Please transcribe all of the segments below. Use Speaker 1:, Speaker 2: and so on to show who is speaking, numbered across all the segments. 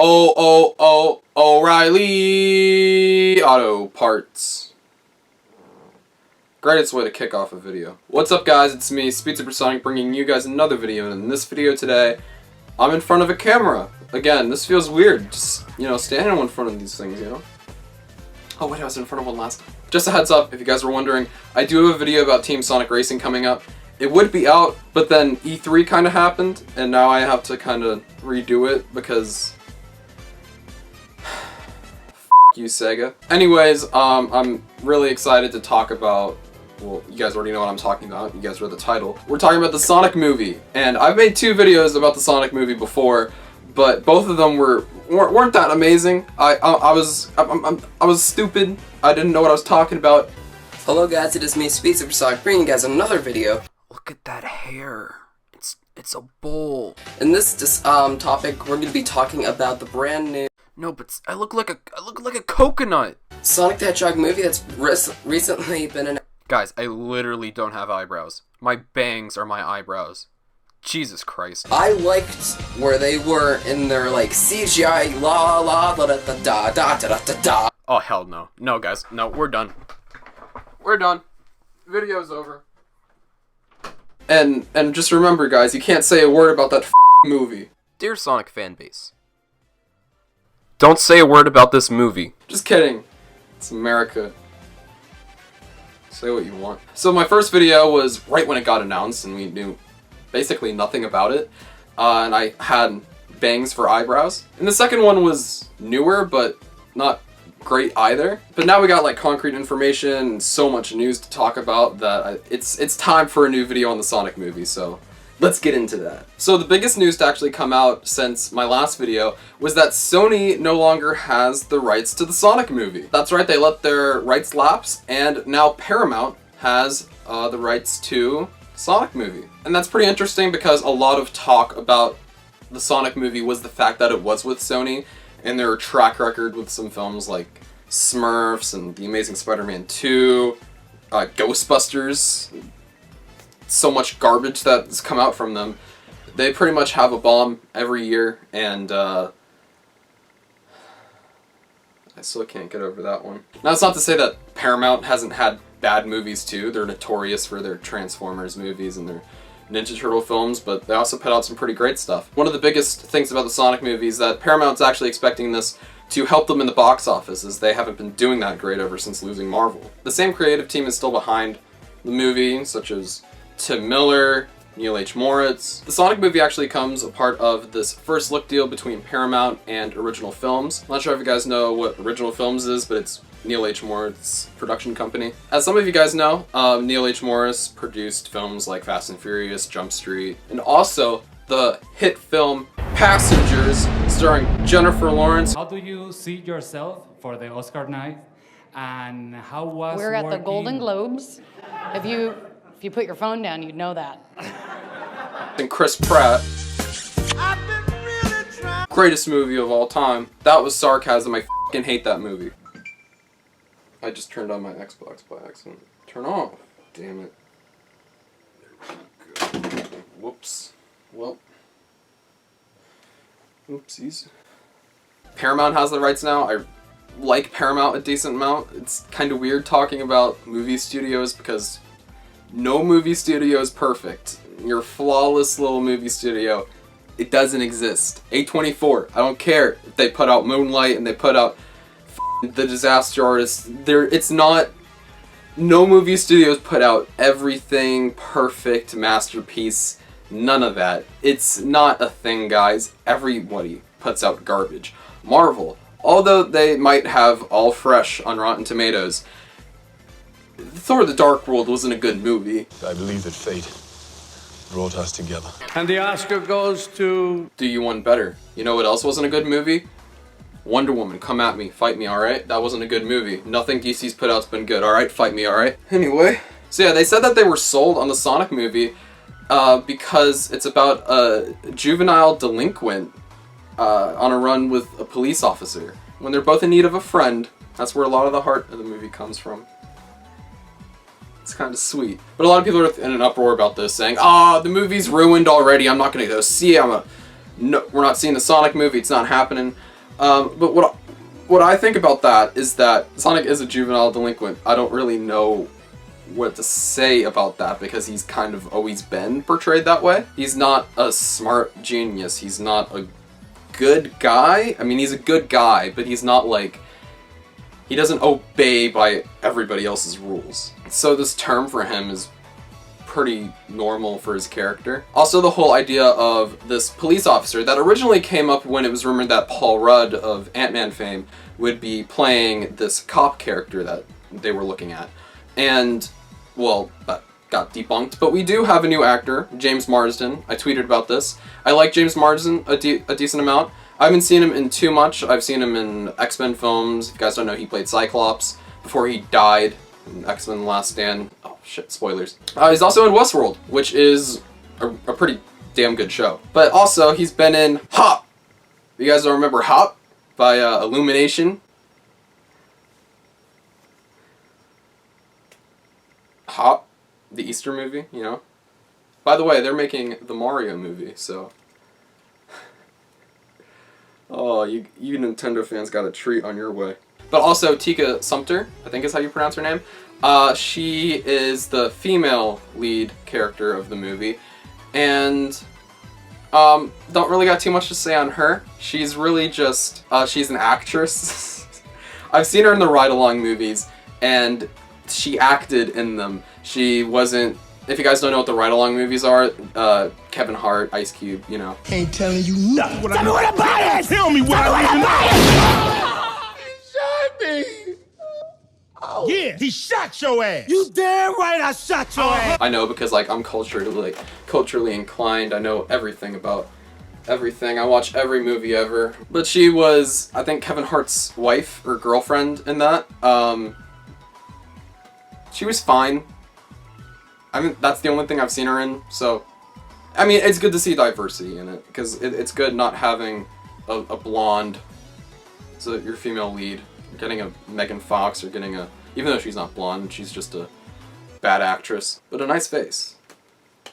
Speaker 1: O'Reilly Auto Parts. Greatest way to kick off a video. What's up, guys? It's me, SpeedSuperSonic, bringing you guys another video. And in this video today, I'm in front of a camera. Again, this feels weird, just, standing in front of these things, Oh wait, I was in front of one last time. Just a heads up, if you guys were wondering, I do have a video about Team Sonic Racing coming up. It would be out, but then E3 kind of happened, and now I have to kind of redo it because... you, Sega. Anyways, I'm really excited to talk about, well, you guys already know what I'm talking about. You guys read the title. We're talking about the Sonic movie, and I've made 2 videos about the Sonic movie before, but both of them weren't that amazing. I was stupid. I didn't know what I was talking about.
Speaker 2: Hello guys, it is me, SpeedSuperSonic, bringing you guys another video.
Speaker 1: Look at that hair. It's a bowl.
Speaker 2: In this topic, we're going to be talking about the brand new.
Speaker 1: No, but I look like a coconut.
Speaker 2: Sonic the Hedgehog movie that's recently been announced.
Speaker 1: Guys, I literally don't have eyebrows. My bangs are my eyebrows. Jesus Christ.
Speaker 2: I liked where they were in their CGI la la da da da da da da da.
Speaker 1: Oh hell no. No guys, no, we're done. We're done. Video's over. And just remember guys, you can't say a word about that movie. Dear Sonic fanbase, don't say a word about this movie. Just kidding. It's America. Say what you want. So my first video was right when it got announced and we knew basically nothing about it. And I had bangs for eyebrows. And the second one was newer, but not great either. But now we got concrete information and so much news to talk about that it's time for a new video on the Sonic movie, so let's get into that. So the biggest news to actually come out since my last video was that Sony no longer has the rights to the Sonic movie. That's right, they let their rights lapse, and now Paramount has the rights to Sonic movie. And that's pretty interesting because a lot of talk about the Sonic movie was the fact that it was with Sony and their track record with some films like Smurfs and The Amazing Spider-Man 2, Ghostbusters. So much garbage that's come out from them. They pretty much have a bomb every year, and I still can't get over that one. Now, it's not to say that Paramount hasn't had bad movies too. They're notorious for their Transformers movies and their Ninja Turtle films, but they also put out some pretty great stuff. One of the biggest things about the Sonic movie is that Paramount's actually expecting this to help them in the box office, as they haven't been doing that great ever since losing Marvel. The same creative team is still behind the movie, such as Tim Miller, Neil H. Moritz. The Sonic movie actually comes a part of this first look deal between Paramount and Original Films. I'm not sure if you guys know what Original Films is, but it's Neil H. Moritz's production company. As some of you guys know, Neil H. Moritz produced films like Fast and Furious, Jump Street, and also the hit film Passengers, starring Jennifer Lawrence.
Speaker 3: How do you see yourself for the Oscar night? And how was
Speaker 4: We're at the Golden Globes. If you put your phone down, you'd know that.
Speaker 1: And Chris Pratt. Greatest movie of all time. That was sarcasm. I f***ing hate that movie. I just turned on my Xbox by accident. Turn off. Damn it. There we go. Whoops. Well. Oopsies. Paramount has the rights now. I like Paramount a decent amount. It's kind of weird talking about movie studios because no movie studio is perfect. Your flawless little movie studio, it doesn't exist. A24, I don't care if they put out Moonlight and they put out The Disaster Artist. It's not. No movie studios put out everything perfect masterpiece. None of that. It's not a thing, guys. Everybody puts out garbage. Marvel, although they might have All Fresh on Rotten Tomatoes, Thor: The Dark World wasn't a good movie.
Speaker 5: I believe that fate brought us together.
Speaker 6: And the Oscar goes to...
Speaker 1: Do You One Better. You know what else wasn't a good movie? Wonder Woman, come at me, fight me, alright? That wasn't a good movie. Nothing DC's put out's been good, alright? Fight me, alright? Anyway. So yeah, they said that they were sold on the Sonic movie because it's about a juvenile delinquent on a run with a police officer. When they're both in need of a friend, that's where a lot of the heart of the movie comes from. It's kind of sweet. But a lot of people are in an uproar about this, saying, the movie's ruined already, I'm not gonna go see it, I'm no, we're not seeing the Sonic movie, it's not happening. But what I think about that is that Sonic is a juvenile delinquent. I don't really know what to say about that because he's kind of always been portrayed that way. He's not a smart genius. He's not a good guy. I mean, he's a good guy, but he's not like, he doesn't obey by everybody else's rules. So this term for him is pretty normal for his character. Also, the whole idea of this police officer that originally came up when it was rumored that Paul Rudd of Ant-Man fame would be playing this cop character that they were looking at. And, well, that got debunked. But we do have a new actor, James Marsden. I tweeted about this. I like James Marsden a decent amount. I haven't seen him in too much. I've seen him in X-Men films. If you guys don't know, he played Cyclops before he died in X-Men The Last Stand. Oh shit, spoilers. He's also in Westworld, which is a pretty damn good show. But also, he's been in Hop. You guys don't remember Hop by Illumination? Hop, the Easter movie, you know? By the way, they're making the Mario movie, so... Oh, you Nintendo fans got a treat on your way. But also, Tika Sumpter, I think is how you pronounce her name. She is the female lead character of the movie. And, don't really got too much to say on her. She's really just, she's an actress. I've seen her in the ride-along movies, and she acted in them. She wasn't... If you guys don't know what the ride-along movies are, Kevin Hart, Ice Cube, you know.
Speaker 7: Ain't telling you nothing. Tell me what about it! Tell me what I need to know! He shot me! Oh. Yeah, he shot your ass! You damn right I shot your ass!
Speaker 1: I know because, like, I'm culturally inclined. I know everything about everything. I watch every movie ever. But she was, I think, Kevin Hart's wife or girlfriend in that. She was fine. I mean, that's the only thing I've seen her in, so... I mean, it's good to see diversity in it, because it's good not having a blonde, so your female lead, getting a Megan Fox, or getting a... Even though she's not blonde, she's just a bad actress, but a nice face.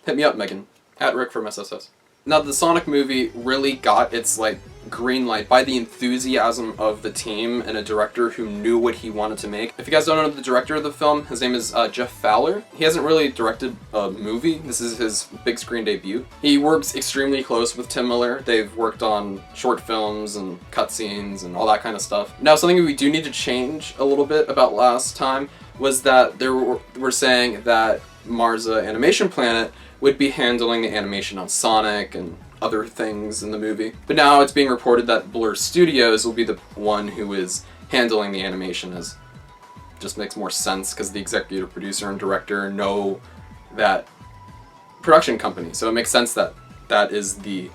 Speaker 1: Hit me up, Megan. At Rick from SSS. Now, the Sonic movie really got its, like, green light by the enthusiasm of the team and a director who knew what he wanted to make. If you guys don't know the director of the film, his name is Jeff Fowler. He hasn't really directed a movie. This is his big screen debut. He works extremely close with Tim Miller. They've worked on short films and cutscenes and all that kind of stuff. Now, something we do need to change a little bit about last time was that they were saying that Marza Animation Planet would be handling the animation on Sonic and other things in the movie. But now it's being reported that Blur Studios will be the one who is handling the animation, as just makes more sense because the executive producer and director know that production company. So it makes sense that that is the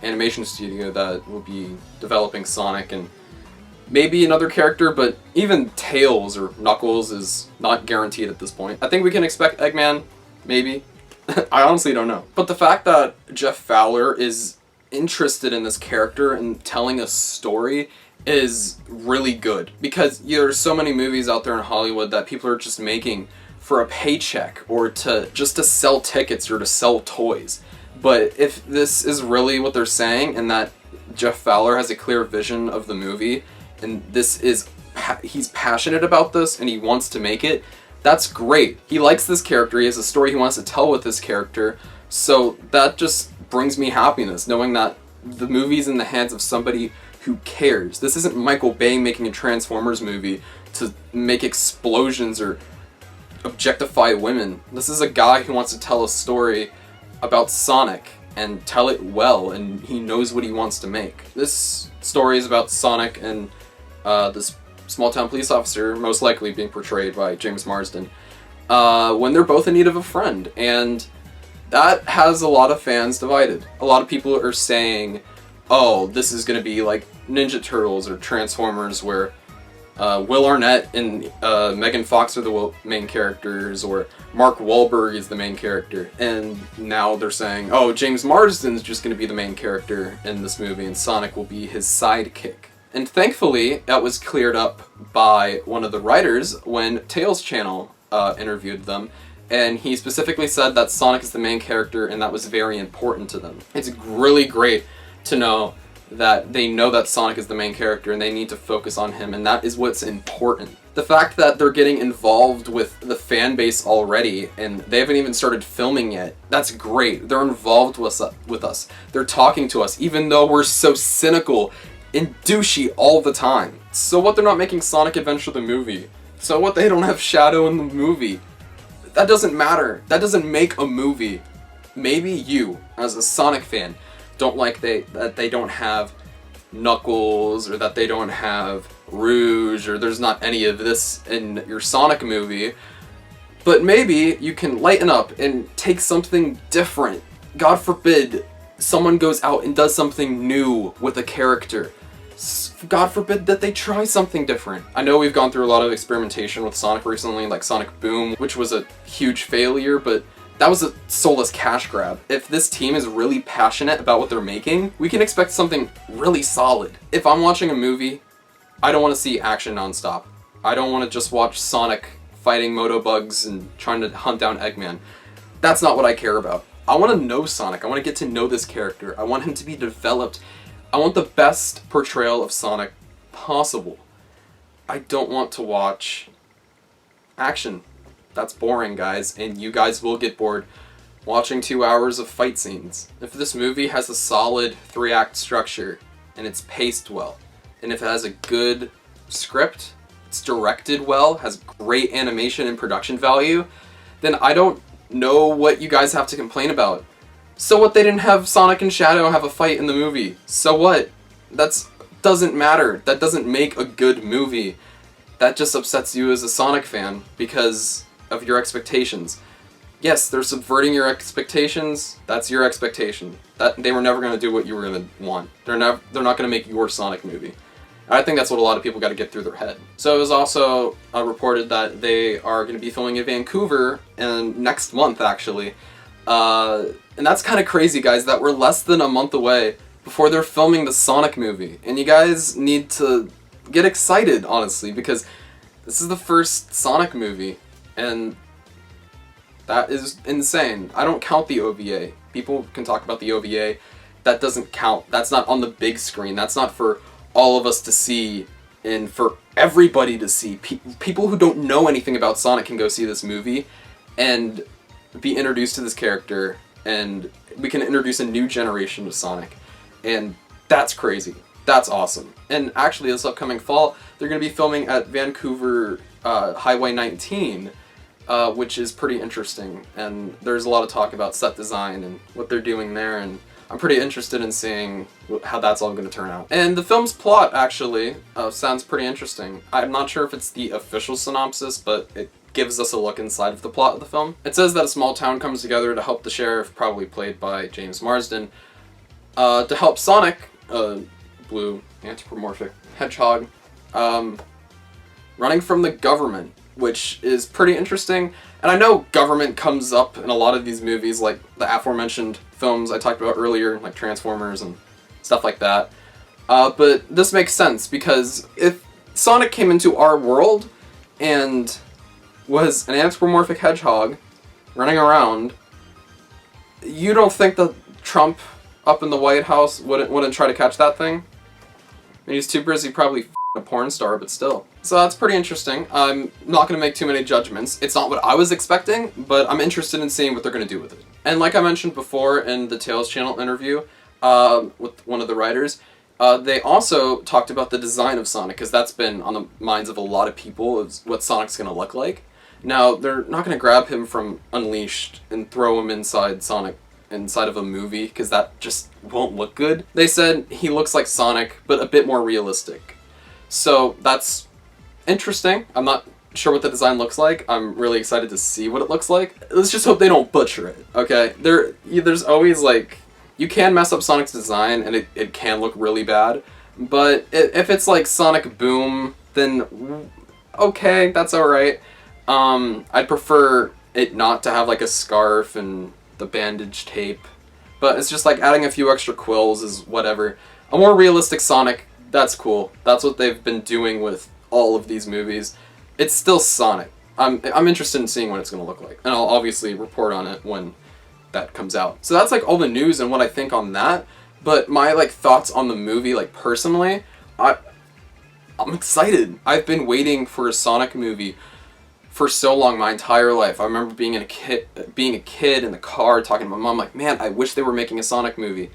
Speaker 1: animation studio that will be developing Sonic and maybe another character, but even Tails or Knuckles is not guaranteed at this point. I think we can expect Eggman, maybe. I honestly don't know. But the fact that Jeff Fowler is interested in this character and telling a story is really good. Because there's so many movies out there in Hollywood that people are just making for a paycheck or just to sell tickets or to sell toys. But if this is really what they're saying and that Jeff Fowler has a clear vision of the movie and he's passionate about this and he wants to make it, that's great. He likes this character, he has a story he wants to tell with this character, so that just brings me happiness, knowing that the movie's in the hands of somebody who cares. This isn't Michael Bay making a Transformers movie to make explosions or objectify women. This is a guy who wants to tell a story about Sonic and tell it well, and he knows what he wants to make. This story is about Sonic and this small-town police officer, most likely being portrayed by James Marsden, when they're both in need of a friend, and that has a lot of fans divided. A lot of people are saying, oh, this is going to be like Ninja Turtles or Transformers, where Will Arnett and Megan Fox are the main characters, or Mark Wahlberg is the main character, and now they're saying, oh, James Marsden's just going to be the main character in this movie, and Sonic will be his sidekick. And thankfully, that was cleared up by one of the writers when Tails Channel interviewed them, and he specifically said that Sonic is the main character and that was very important to them. It's really great to know that Sonic is the main character and they need to focus on him, and that is what's important. The fact that they're getting involved with the fan base already and they haven't even started filming yet, that's great. They're involved with us. They're talking to us, even though we're so cynical and douchey all the time. So what, they're not making Sonic Adventure the movie? So what, they don't have Shadow in the movie? That doesn't matter. That doesn't make a movie. Maybe you, as a Sonic fan, don't like that they don't have Knuckles, or that they don't have Rouge, or there's not any of this in your Sonic movie, but maybe you can lighten up and take something different. God forbid someone goes out and does something new with a character. God forbid that they try something different. I know we've gone through a lot of experimentation with Sonic recently, like Sonic Boom, which was a huge failure, but that was a soulless cash grab. If this team is really passionate about what they're making, we can expect something really solid. If I'm watching a movie, I don't want to see action nonstop. I don't want to just watch Sonic fighting Motobugs and trying to hunt down Eggman. That's not what I care about. I want to know Sonic. I want to get to know this character. I want him to be developed. I want the best portrayal of Sonic possible. I don't want to watch action. That's boring, guys, and you guys will get bored watching 2 hours of fight scenes. If this movie has a solid 3-act structure, and it's paced well, and if it has a good script, it's directed well, has great animation and production value, then I don't know what you guys have to complain about. So what, they didn't have Sonic and Shadow have a fight in the movie? So what? That doesn't matter. That doesn't make a good movie. That just upsets you as a Sonic fan because of your expectations. Yes, they're subverting your expectations. That's your expectation. That they were never going to do what you were going to want. They're not going to make your Sonic movie. I think that's what a lot of people got to get through their head. So it was also reported that they are going to be filming in Vancouver next month, actually. And that's kind of crazy, guys, that we're less than a month away before they're filming the Sonic movie. And you guys need to get excited, honestly, because this is the first Sonic movie. And that is insane. I don't count the OVA. People can talk about the OVA. That doesn't count. That's not on the big screen. That's not for all of us to see and for everybody to see. People who don't know anything about Sonic can go see this movie and be introduced to this character, and we can introduce a new generation of Sonic. And that's crazy. That's awesome. And actually, this upcoming fall, they're going to be filming at Vancouver Highway 19, which is pretty interesting. And there's a lot of talk about set design and what they're doing there, and I'm pretty interested in seeing how that's all going to turn out. And the film's plot, actually, sounds pretty interesting. I'm not sure if it's the official synopsis, but it gives us a look inside of the plot of the film. It says that a small town comes together to help the sheriff, probably played by James Marsden, to help Sonic, blue anthropomorphic hedgehog, running from the government, which is pretty interesting. And I know government comes up in a lot of these movies, like the aforementioned films I talked about earlier, like Transformers and stuff like that. But this makes sense, because if Sonic came into our world and was an anthropomorphic hedgehog running around, you don't think that Trump up in the White House wouldn't try to catch that thing? I mean, he's too busy probably f***ing a porn star, but still. So that's pretty interesting. I'm not going to make too many judgments. It's not what I was expecting, but I'm interested in seeing what they're going to do with it. And like I mentioned before in the Tales Channel interview with one of the writers, they also talked about the design of Sonic, because that's been on the minds of a lot of people, is what Sonic's going to look like. Now, they're not going to grab him from Unleashed and throw him inside of a movie, because that just won't look good. They said he looks like Sonic, but a bit more realistic. So that's interesting. I'm not sure what the design looks like. I'm really excited to see what it looks like. Let's just hope they don't butcher it, okay? There's always, like, you can mess up Sonic's design, and it can look really bad, but if it's like Sonic Boom, then okay, that's alright. I'd prefer it not to have like a scarf and the bandage tape, but it's just like adding a few extra quills is whatever. A more realistic Sonic, that's cool. That's what they've been doing with all of these movies. It's still Sonic. I'm interested in seeing what it's going to look like, and I'll obviously report on it when that comes out. So that's like all the news and what I think on that. But my, like, thoughts on the movie, like, personally, I'm excited. I've been waiting for a Sonic movie for so long, my entire life. I remember being a kid in the car talking to my mom, like, man, I wish they were making a Sonic movie.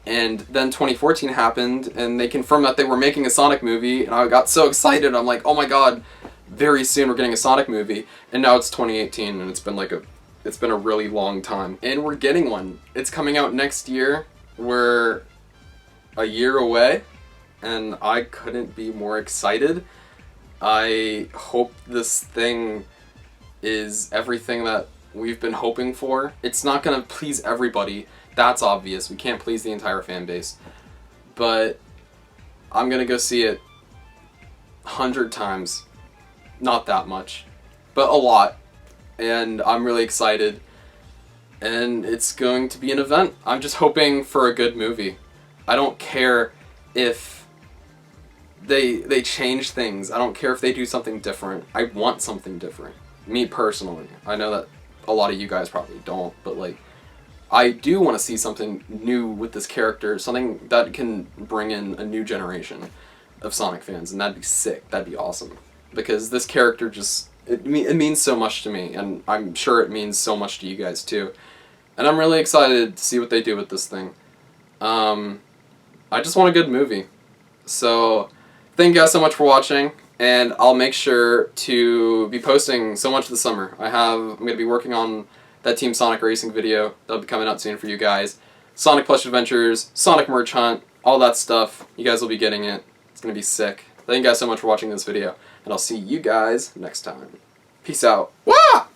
Speaker 1: And then 2014 happened, and they confirmed that they were making a Sonic movie, and I got so excited. I'm like, oh my god, very soon we're getting a Sonic movie. And now it's 2018, and it's been a really long time. And we're getting one. It's coming out next year. We're a year away, and I couldn't be more excited. I hope this thing is everything that we've been hoping for. It's not gonna please everybody, that's obvious. We can't please the entire fan base. But I'm gonna go see it 100 times. Not that much, but a lot. And I'm really excited. And it's going to be an event. I'm just hoping for a good movie. I don't care if they change things. I don't care if they do something different. I want something different. Me personally. I know that a lot of you guys probably don't, but like, I do want to see something new with this character, something that can bring in a new generation of Sonic fans, and that'd be sick. That'd be awesome. Because this character just, it means so much to me, and I'm sure it means so much to you guys too. And I'm really excited to see what they do with this thing. I just want a good movie. So, thank you guys so much for watching, and I'll make sure to be posting so much this summer. I'm going to be working on that Team Sonic Racing video. That'll be coming out soon for you guys. Sonic Plush Adventures, Sonic Merch Hunt, all that stuff. You guys will be getting it. It's going to be sick. Thank you guys so much for watching this video, and I'll see you guys next time. Peace out. Wah!